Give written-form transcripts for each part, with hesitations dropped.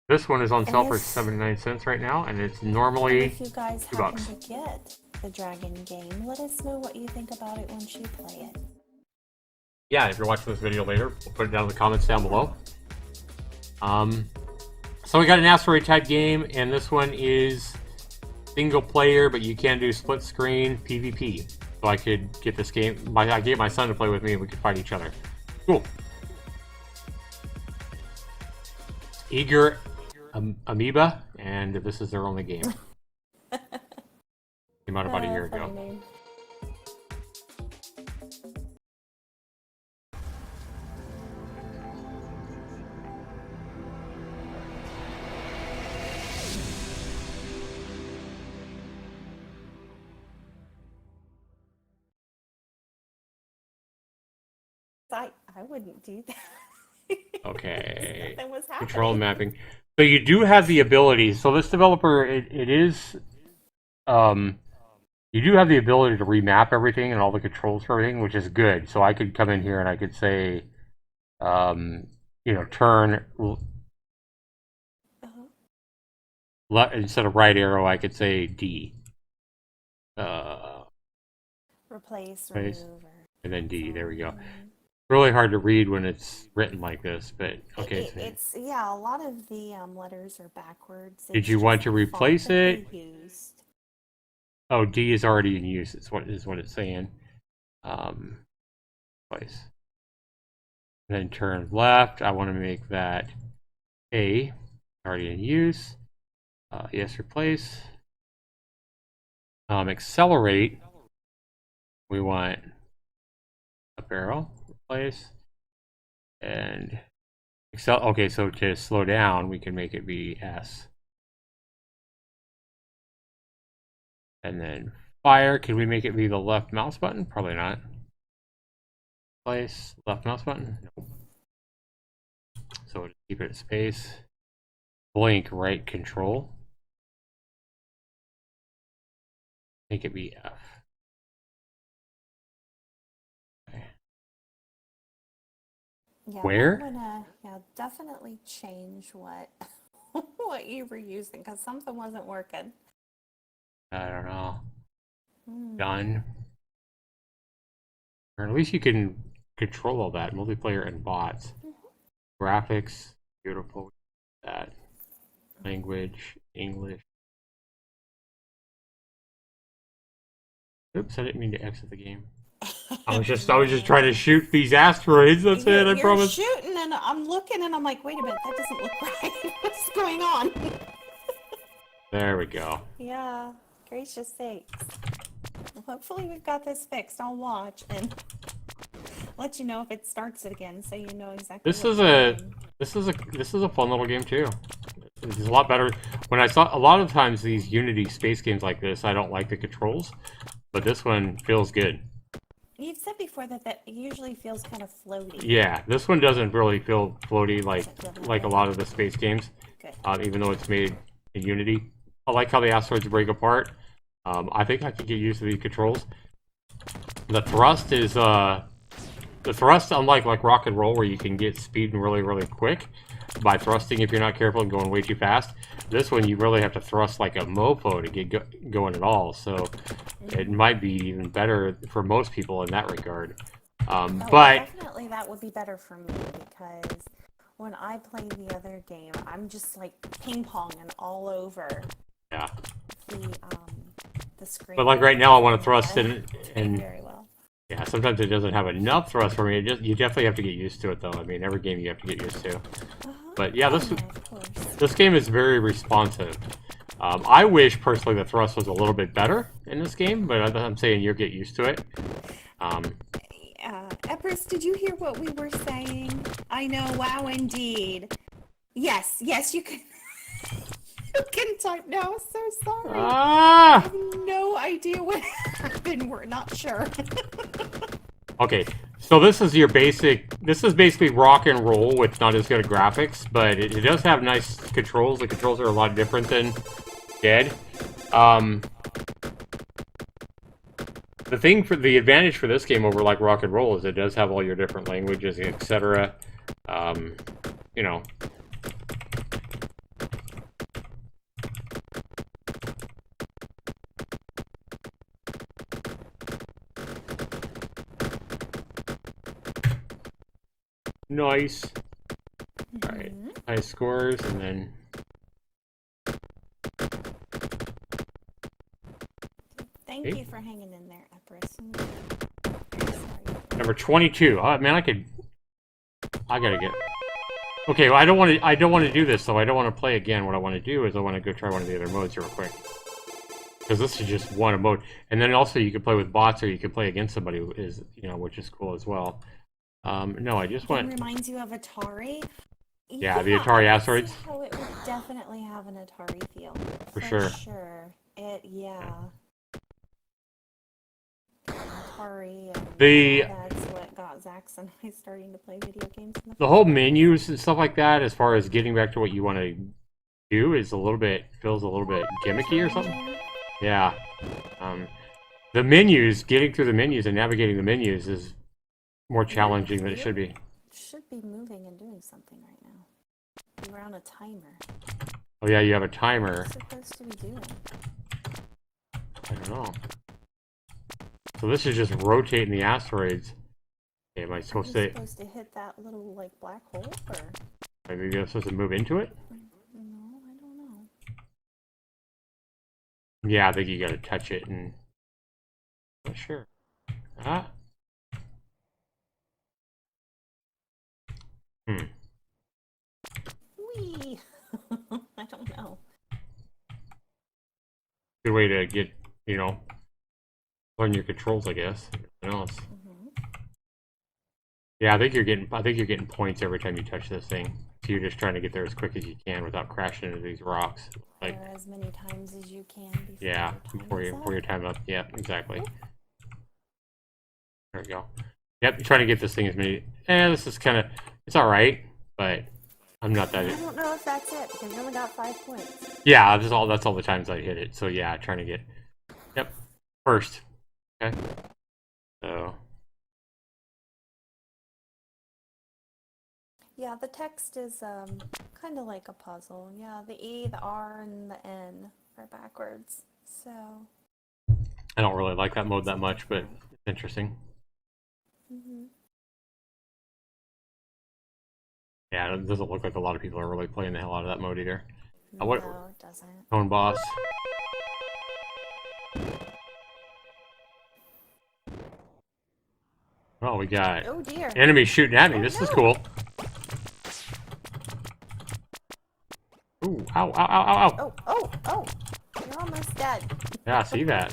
This one is on sale for If, 79 cents right now, and it's and normally if you guys $2. happen to get the dragon game, let us know what you think about it once you play it. Yeah, if you're watching this video later, we'll put it down in the comments down below. So we got an Asteroid type game, and this one is single player, but you can do split screen PvP. So I could get this game. I gave my son to play with me, and we could fight each other. Cool. Eager Amoeba, and this is their only game. Came out about a year ago. Name. I wouldn't do that. Okay. Nothing was happening. Control mapping. So you do have the ability. So this developer, it is, you do have the ability to remap everything and all the controls for everything, which is good. So I could come in here and I could say, turn left instead of right arrow. I could say D. Replace, remove, and then D. There we go. Really hard to read when it's written like this, but okay. It's yeah. A lot of the letters are backwards. Did you want to replace it? Used. Oh, D is already in use. It's what it's saying. Place. Then turn left. I want to make that A. Already in use. Yes, replace. Accelerate. We want up arrow. Replace. And okay, so to slow down, we can make it be S. And then fire, can we make it be the left mouse button? Probably not. Place, left mouse button? Nope. So we'll just keep it at space. Blink, right control. Make it be F. Okay. Yeah, Where? I'm gonna definitely change what what you were using because something wasn't working. I don't know. Done. Or at least you can control all that. Multiplayer and bots. Graphics, beautiful. That. Language, English. Oops, I didn't mean to exit the game. I was just trying to shoot these asteroids. That's it. I promise. You're shooting, and I'm looking, and I'm like, wait a minute, that doesn't look right. What's going on? There we go. Yeah, gracious sakes. Hopefully we've got this fixed. I'll watch and let you know if it starts it again, so you know exactly. This is a fun little game too. It's a lot better. When I saw a lot of times these Unity space games like this, I don't like the controls, but this one feels good. You've said before that it usually feels kind of floaty. Yeah, this one doesn't really feel floaty like a lot of the space games. Even though it's made in Unity. I like how the asteroids break apart. I think I could get used to the controls. The thrust is unlike like rock and roll where you can get speed really quick by thrusting if you're not careful and going way too fast. This one you really have to thrust like a mofo to get going at all. So it might be even better for most people in that regard. But definitely that would be better for me because when I play the other game, I'm just like ping-ponging all over. Yeah. The screen. But like right now, I want to thrust in and very well. Yeah, sometimes it doesn't have enough thrust for me. You definitely have to get used to it, though. I mean, every game you have to get used to. But yeah, this game is very responsive. I wish personally the thrust was a little bit better in this game, but I'm saying you'll get used to it. Empress, did you hear what we were saying? I know, wow, indeed. Yes, you can. You can type now. So sorry. I have no idea what happened. We're not sure. Okay, so this is your basic. This is basically rock and roll with not as good graphics, but it does have nice controls. The controls are a lot different than Dead. The advantage for this game over like rock and roll is it does have all your different languages, etc. You know. Nice. Alright, high scores, and then... Thank you for hanging in there, Empress. Number 22. Oh, man, I gotta get... Okay, well, I don't want to do this, though. I don't want to play again. What I want to do is I want to go try one of the other modes here real quick. Because this is just one mode. And then also you can play with bots, or you can play against somebody who is, which is cool as well. No, I just want... It reminds you of Atari? Yeah, the Atari Asteroids. How it would definitely have an Atari feel. For sure. Yeah. Atari, and that's what got Zax and I starting to play video games. The whole menus and stuff like that, as far as getting back to what you want to do, is feels a little bit gimmicky or something. Yeah. The menus, getting through the menus and navigating the menus is more challenging than it should be. Should be moving and doing something right now. You're on a timer. Oh yeah, you have a timer. What are you supposed to be doing? I don't know. So this is just rotating the asteroids. Okay, am I supposed to hit that little black hole, or maybe you're supposed to move into it? No, I don't know. Yeah, I think you gotta touch it and... Not sure. Ah. Wee. I don't know. Good way to get, learn your controls, I guess. Nothing else. Yeah, I think you're getting points every time you touch this thing. So you're just trying to get there as quick as you can without crashing into these rocks. Or as many times as you can before your time up. Yeah, exactly. There we go. Yep, you're trying to get this thing as many... this is kind of... It's alright, but I'm not that... I don't know if that's it, because you only got 5 points. Yeah, that's all the times I hit it. So yeah, trying to get... Yep, first. Okay. So... Yeah, the text is kind of like a puzzle. Yeah, the E, the R, and the N are backwards. So... I don't really like that mode that much, but it's interesting. Yeah, it doesn't look like a lot of people are really playing the hell out of that mode either. No, it doesn't. Cone boss. Oh, we got enemies shooting at me. This is cool. Ooh, ow, ow, ow, ow, ow. Oh, you're almost dead. Yeah, I see that.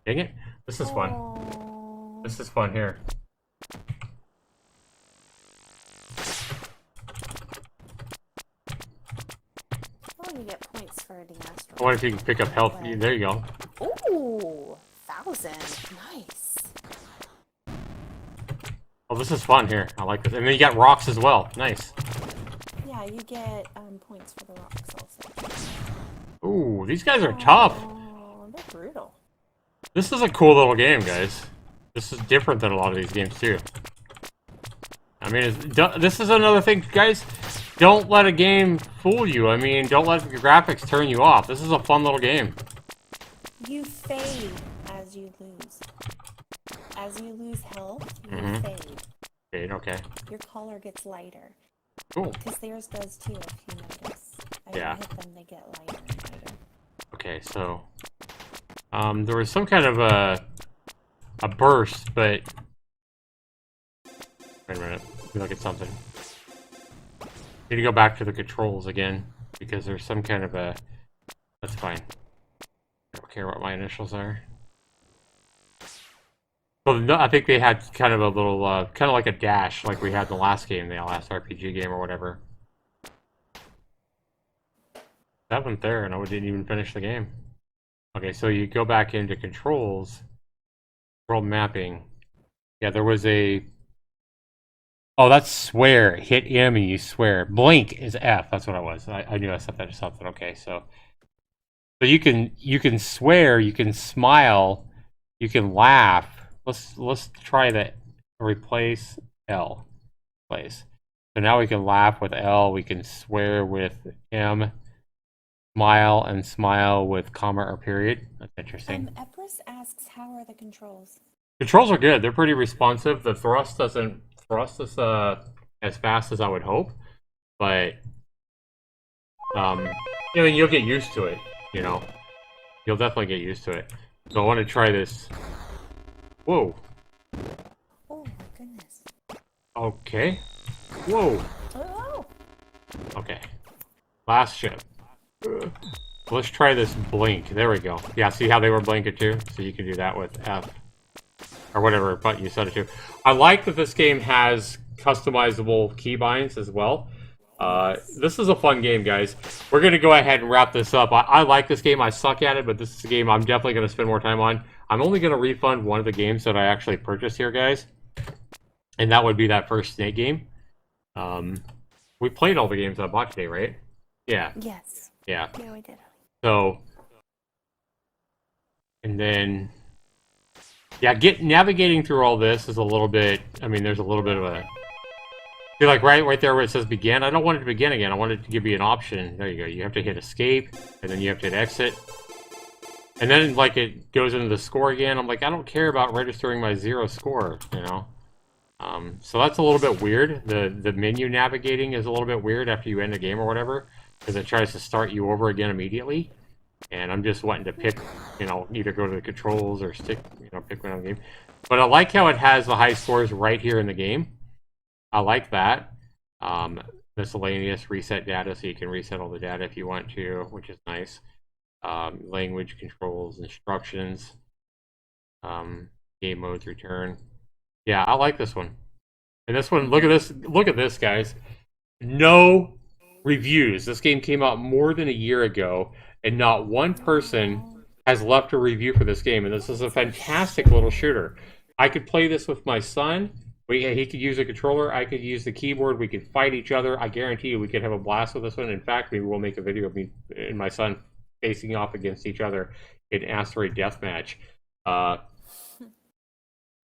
Dang it. This is fun. This is fun here. You get points for the asteroid. I wonder if you can pick up health. There you go. Ooh, 1,000. Nice. Oh, this is fun here. I like this. And then you got rocks as well. Nice. Yeah, you get points for the rocks also. Ooh, these guys are tough. Oh, they're brutal. This is a cool little game, guys. This is different than a lot of these games, too. I mean, this is another thing, guys. Don't let a game fool you. I mean, don't let your graphics turn you off. This is a fun little game. You fade as you lose. As you lose health, you fade. Fade, okay. Your color gets lighter. Cool. Because theirs does too, if you notice. As you hit them, they get lighter and lighter. Okay, so... there was some kind of a burst, but... Wait a minute. Let me look at something. Need to go back to the controls again, because there's some kind of a... That's fine. I don't care what my initials are. Well, no, I think they had kind of a little, kind of like a dash, like we had in the last game, the last RPG game or whatever. That went there, and I didn't even finish the game. Okay, so you go back into controls, control mapping. Yeah, there was a... Oh, that's swear. Hit M and you swear. Blink is F. That's what it was. I knew I set that to something. Okay, so you can swear, you can smile, you can laugh. Let's try that. Replace L. Place. So now we can laugh with L. We can swear with M. Smile with comma or period. That's interesting. Empress asks, how are the controls? Controls are good. They're pretty responsive. The thrust is as fast as I would hope, but I mean, you'll get used to it. You know, you'll definitely get used to it. So I want to try this. Whoa. Oh my goodness. Okay. Whoa. Oh. Okay. Last ship. Let's try this blink. There we go. Yeah, see how they were blinking too? So you can do that with F. Or whatever button you set it to. I like that this game has customizable keybinds as well. This is a fun game, guys. We're going to go ahead and wrap this up. I like this game. I suck at it, but this is a game I'm definitely going to spend more time on. I'm only going to refund one of the games that I actually purchased here, guys. And that would be that first Snake game. We played all the games I bought today, right? Yeah. Yes. Yeah. Yeah, we did. So, and then, yeah, navigating through all this is a little bit, I mean, there's a little bit of a, you're like right there where it says begin. I don't want it to begin again. I want it to give you an option. There you go. You have to hit escape, and then you have to hit exit. And then, like, it goes into the score again. I'm like, I don't care about registering my 0 score, you know? So that's a little bit weird. The menu navigating is a little bit weird after you end a game or whatever, because it tries to start you over again immediately. And I'm just wanting to pick, you know, either go to the controls or stick, you know, pick one on the game. But I like how it has the high scores right here in the game. I like that. Miscellaneous reset data, so you can reset all the data if you want to, which is nice. Language controls, instructions, game modes, return. Yeah, I like this one. And this one, look at this, guys. No reviews. This game came out more than a year ago, and not one person has left a review for this game. And this is a fantastic little shooter. I could play this with my son. He could use a controller. I could use the keyboard. We could fight each other. I guarantee you we could have a blast with this one. In fact, maybe we'll make a video of me and my son facing off against each other in Asteroid Deathmatch.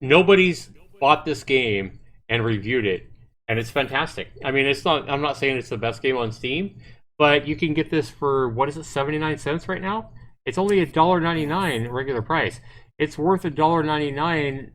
Nobody's bought this game and reviewed it, and it's fantastic. I mean, it's not. I'm not saying it's the best game on Steam, but you can get this for, what is it, 79 cents right now? It's only $1.99 regular price. It's worth $1.99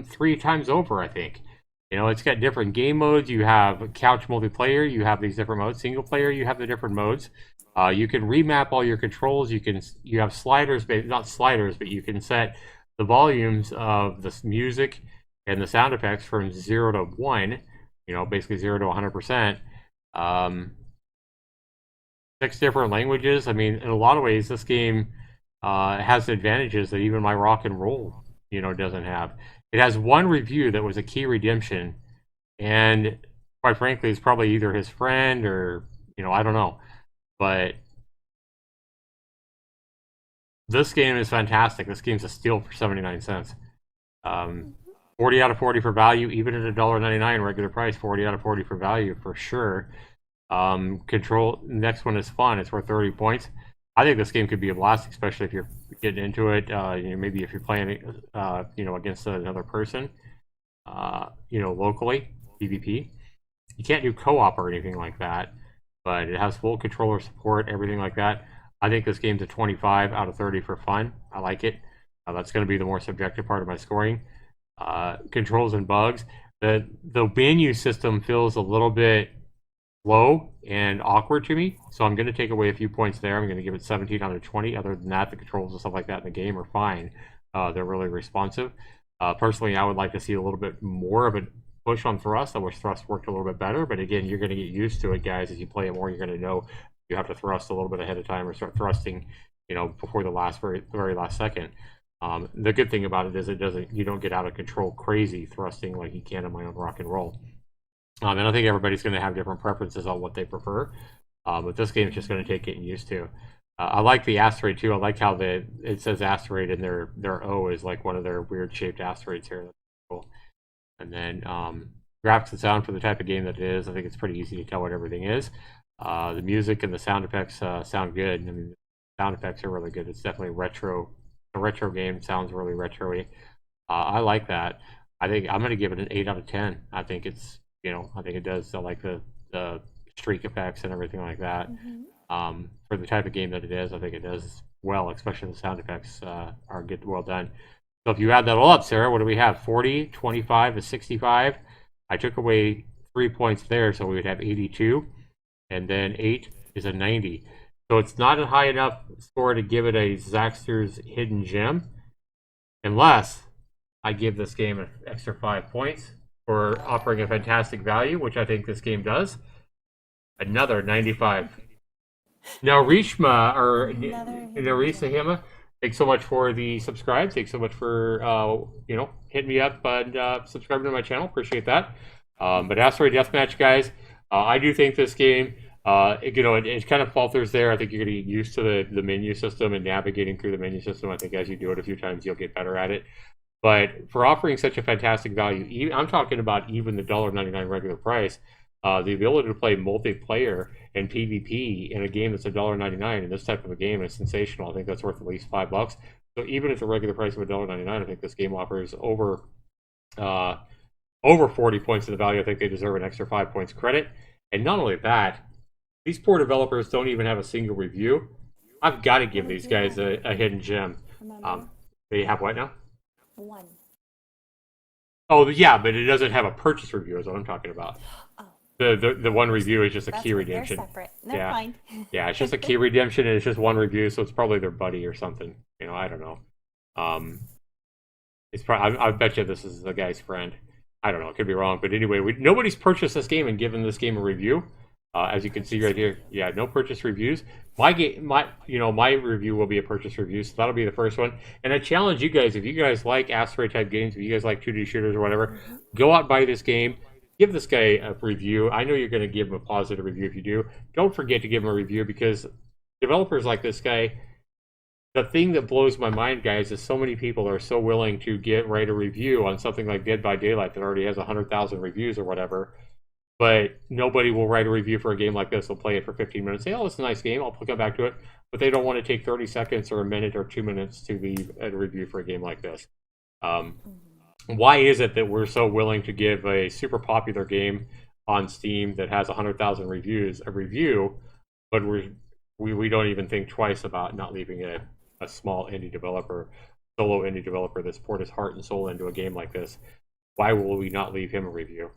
3 times over, I think. You know, it's got different game modes. You have couch multiplayer. You have these different modes. Single player, you have the different modes. You can remap all your controls. You have sliders, but not sliders, but you can set the volumes of the music and the sound effects from 0 to 1. You know, basically 0 to 100%. 6 different languages. I mean, in a lot of ways, this game has advantages that even my rock and roll, you know, doesn't have. It has one review that was a key redemption, and quite frankly, it's probably either his friend or, you know, I don't know. But this game is fantastic. This game's a steal for 79 cents. 40 out of 40 for value, even at $1.99 regular price. 40 out of 40 for value for sure. Control. Next one is fun. It's worth 30 points. I think this game could be a blast, especially if you're getting into it. You know, maybe if you're playing it, you know, against another person. You know, locally, PvP. You can't do co-op or anything like that, but it has full controller support, everything like that. I think this game's a 25 out of 30 for fun. I like it. That's going to be the more subjective part of my scoring. Controls and bugs. The menu system feels a little bit low and awkward to me, so I'm going to take away a few points there. I'm going to give it 17 out of 20. Other than that, the controls and stuff like that in the game are fine. They're really responsive. Personally, I would like to see a little bit more of a push on thrust. I wish thrust worked a little bit better, but again, you're going to get used to it, guys. As you play it more, you're going to know you have to thrust a little bit ahead of time or start thrusting, you know, before the very last second. The good thing about it is you don't get out of control crazy thrusting like you can in my own rock and roll. And I think everybody's going to have different preferences on what they prefer. But this game is just going to take getting used to. I like the asteroid too. I like how it says asteroid and their O is like one of their weird shaped asteroids here. That's cool. And then graphics and sound for the type of game that it is, I think it's pretty easy to tell what everything is. The music and the sound effects sound good. I mean, the sound effects are really good. It's definitely retro. A retro game sounds really retro-y. I like that. I think I'm going to give it an 8 out of 10. I think it's, you know, I think it does. I like the streak effects and everything like that. For the type of game that it is, I think it does well, especially the sound effects are good, well done. So if you add that all up, Sarah, what do we have? 40, 25 to 65. I took away 3 points there, so we would have 82, and then 8 is a 90. So it's not a high enough score to give it a Zaxtor's Hidden Gem, unless I give this game an extra 5 points for offering a fantastic value, which I think this game does. Another 95. Now, Rishma, or Narisa Hima, thanks so much for the subscribe. Thanks so much for, hitting me up and subscribing to my channel. Appreciate that. But Asteroid Deathmatch, guys, I do think this game, it kind of falters there. I think you're going to get used to the menu system and navigating through the menu system. I think as you do it a few times, you'll get better at it. But for offering such a fantastic value, I'm talking about even the $1.99 regular price, the ability to play multiplayer and PvP in a game that's $1.99 in this type of a game is sensational. I think that's worth at least $5. So even at the regular price of $1.99, I think this game offers over 40 points of the value. I think they deserve an extra 5 points credit. And not only that, these poor developers don't even have a single review. I've got to give these guys a hidden gem. They have what now? 1. Oh, yeah, but it doesn't have a purchase review is what I'm talking about. Oh. The one review is just a key redemption. They're separate. Never mind. Yeah, it's just a key redemption, and it's just one review, so it's probably their buddy or something. I don't know. It's probably I bet you this is the guy's friend. I don't know. It could be wrong, but anyway, nobody's purchased this game and given this game a review. As you can see right here, yeah, no purchase reviews. My review will be a purchase review, so that'll be the first one. And I challenge you guys, if you guys like Asteroid type games, if you guys like 2D shooters or whatever, go out and buy this game. Give this guy a review. I know you're going to give him a positive review if you do. Don't forget to give him a review, because developers like this guy, the thing that blows my mind, guys, is so many people are so willing to write a review on something like Dead by Daylight that already has 100,000 reviews or whatever. But nobody will write a review for a game like this. They'll play it for 15 minutes, say, oh, it's a nice game, I'll come back to it. But they don't want to take 30 seconds or a minute or 2 minutes to leave a review for a game like this. Why is it that we're so willing to give a super popular game on Steam that has 100,000 reviews a review, but we don't even think twice about not leaving a small indie developer, solo indie developer that's poured his heart and soul into a game like this? Why will we not leave him a review?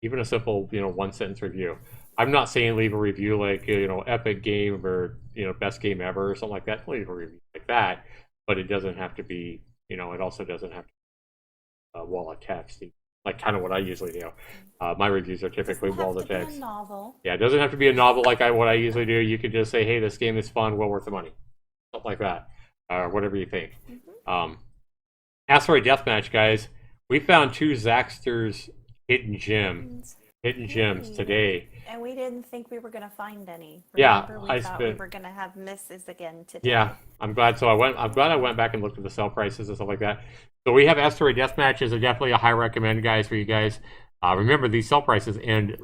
Even a simple, one sentence review. I'm not saying leave a review like, epic game or, best game ever or something like that. Leave a review like that, but it doesn't have to be, it also doesn't have to be a wall of text, like kind of what I usually do. My reviews are typically wall of text. Yeah, it doesn't have to be a novel like what I usually do. You could just say, hey, this game is fun, well worth the money. Something like that, or whatever you think. Asteroid Deathmatch, guys. We found 2 Zaxtor's hidden gems today. And we didn't think we were going to find any. Remember, we thought we were going to have misses again today. Yeah, I'm glad. So I'm glad I went back and looked at the sell prices and stuff like that. So we have Asteroid Deathmatch is definitely a high recommend, guys, for you guys. Remember, these sell prices end,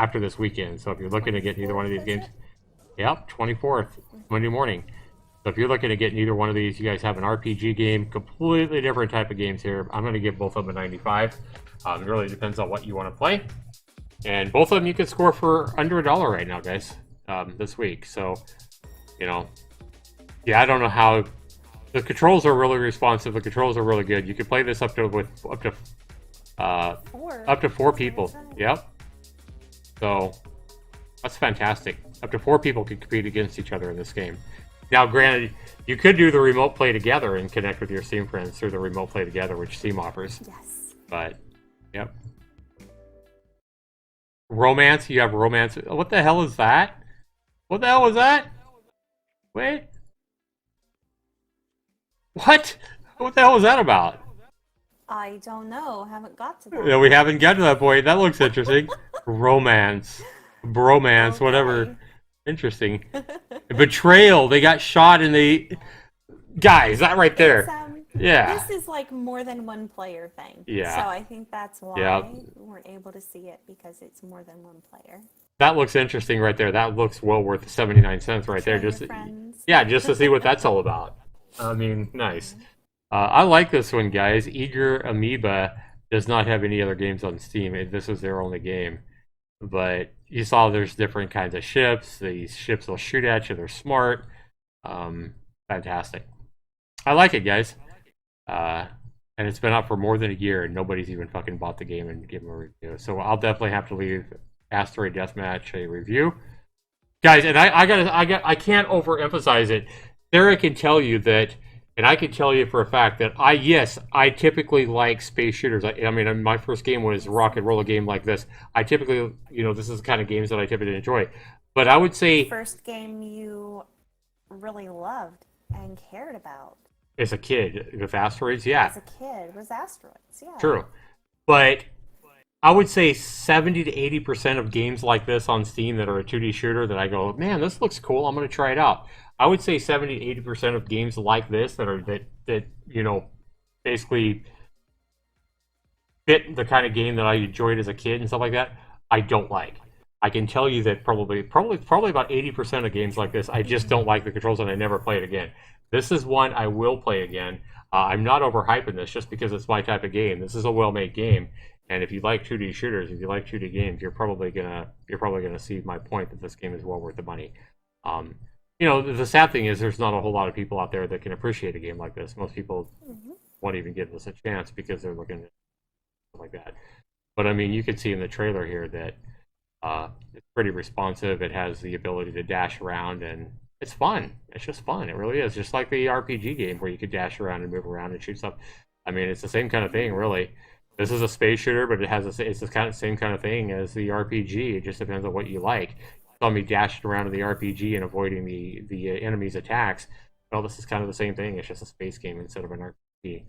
after this weekend. So if you're looking to get either one of these games, yep, 24th, Monday morning. So if you're looking to get either one of these, you guys have an RPG game, completely different type of games here. I'm going to give both of them a 95. It really depends on what you want to play. And both of them you can score for under $1 right now, guys, this week. So, yeah, I don't know how. The controls are really responsive. The controls are really good. You can play this up to 4 people. Yep. So that's fantastic. Up to 4 people can compete against each other in this game. Now, granted, you could do the remote play together and connect with your Steam friends through the remote play together, which Steam offers. Yes. But, yep. Romance, you have romance. What the hell is that? What the hell was that? Wait. What? What the hell was that about? I don't know. Haven't got to that. No, we haven't got to that point. That looks interesting. Romance. Bromance, okay. Whatever. Interesting. Betrayal. They got shot and they... Guys, that right there. Yeah. This is like more than one player thing. Yeah. So I think that's why we weren't able to see it, because it's more than one player. That looks interesting right there. That looks well worth 79 cents right there. Just to see what that's all about. I mean, nice. I like this one, guys. Eager Amoeba does not have any other games on Steam. This was their only game. But you saw there's different kinds of ships. These ships will shoot at you. They're smart. Fantastic. I like it, guys. and it's been out for more than a year, and nobody's even fucking bought the game and given a review. So I'll definitely have to leave Asteroid Deathmatch a review, guys. And I can't overemphasize it. Sarah can tell you that, and I can tell you for a fact that I typically like space shooters. I mean, my first game was a rock and roll, a game like this. I typically, this is the kind of games that I typically enjoy. But I would say first game you really loved and cared about as a kid with Asteroids, yeah. As a kid was Asteroids, yeah. True. But I would say 70 to 80% of games like this on Steam that are a 2D shooter that I go, man, this looks cool, I'm going to try it out. I would say 70 to 80% of games like this that basically fit the kind of game that I enjoyed as a kid and stuff like that, I don't like. I can tell you that probably about 80% of games like this, I just don't like the controls and I never play it again. This is one I will play again. I'm not overhyping this just because it's my type of game. This is a well-made game, and if you like 2D shooters, if you like 2D games, you're probably gonna see my point that this game is well worth the money. The sad thing is there's not a whole lot of people out there that can appreciate a game like this. Most people won't even give this a chance because they're looking at stuff like that. But I mean, you can see in the trailer here that it's pretty responsive. It has the ability to dash around, and it's fun. It's just fun. It really is. Just like the RPG game where you could dash around and move around and shoot stuff. I mean, it's the same kind of thing, really. This is a space shooter, but it's the same kind of thing as the RPG. It just depends on what you like. You saw me dashing around in the RPG and avoiding the enemy's attacks. Well, this is kind of the same thing. It's just a space game instead of an RPG.